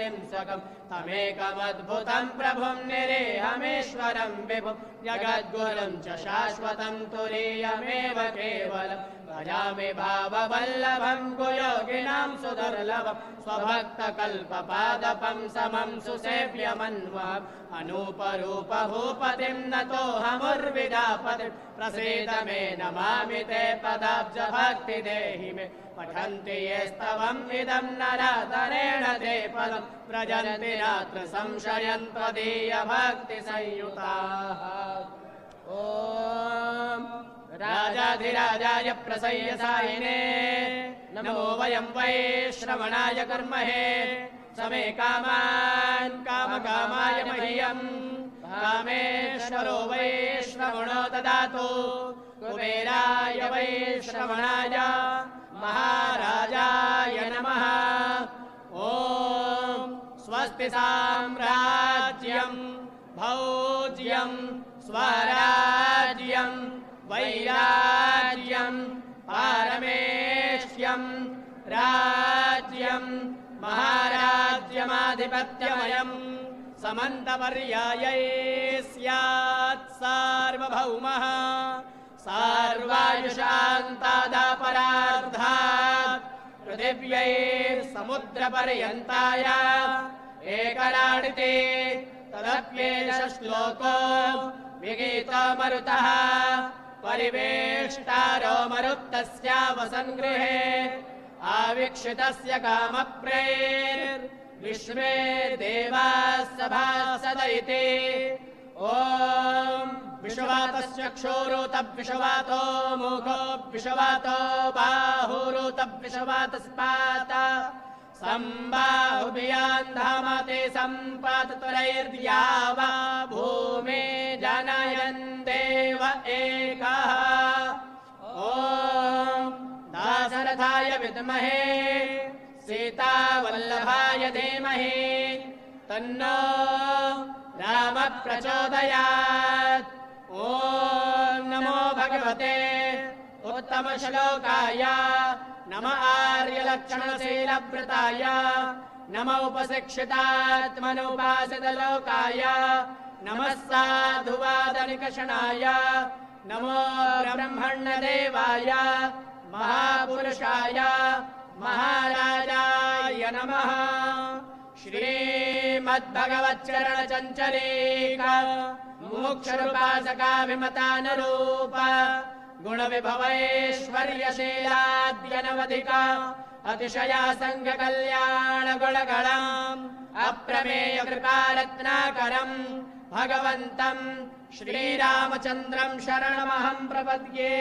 गतिं स्वकम् तमेकमद्भुतं प्रभुं निरेहमेश्वरं विभुं जगद्गुरुं च शाश्वतं तुरीयमेव केवलम् भजामि भाववल्लभं कुयोगिनां सुदुर्लभं स्वभक्तकल्पपादपं समं सुसेव्यमन्वहम् अनूपरूपभूपतिं नतोऽहमुर्विदापतिं प्रसीद मे नमामि ते पदाब्जभक्ति देहि मे पठन्ति ये स्तवम् इदं नराधरेण ते पदं व्रजन्ति नात्र संशयं त्वदीयभक्तिसंयुताः। ॐ राजाधिराजाय प्रसय्यसायिने नमो वयं वै श्रवणाय कर्महे समे कामान् कामकामाय मह्यम् कामेश्वरो वै श्रवणो ददातु कुबेराय वै श्रवणाय महाराजाय नमः। ॐ स्वस्ति साम्राज्यं भौज्यं स्वराज्यं वैराज्यं पारमेष्यं राज्यं महाराज्यमाधिपत्यमयं समन्तपर्यायै स्यात् सार्वभौमः सार्वायुषान्तादापरार्धात् पृथिव्यैः समुद्रपर्यन्ताय एकराडिते तदप्येष श्लोको विगीतो मरुतः परिवेष्टारो मरुत्तस्यावसङ्गृहे आवीक्षितस्य कामप्रेर्विश्वे देवाः सभासद इति। ॐ विश्ववातस्य क्षोरोतविश्ववातो मुखो विश्ववातो बाहुरोतविश्ववातस्पाता सम्बाहुभियान्धामते सम्पाततुरैर्द्यावा भूमे जनयन् देव एकः। ॐ दाशरथाय विद्महे सीतावल्लभाय धीमहि तन्नो राम प्रचोदयात्। ॐ नमो भगवते उत्तमश्लोकाय नम आर्यलक्षणशीलव्रताय नम उपशिक्षितात्मनुपासितलोकाय नमः साधुवादनिकषणाय नमो ब्रह्मण्यदेवाय महापुरुषाय महाराजाय नमः। श्रीमद्भगवच्चरणचञ्चरीका मोक्षरूपासकाभिमतानुरूप गुणविभवैश्वर्यशीलाद्यनवधिका अतिशया संघकल्याणगुणगणम् अप्रमेय कृपारत्नाकरम् भगवन्तम् श्रीरामचन्द्रम् शरणमहम् प्रपद्ये।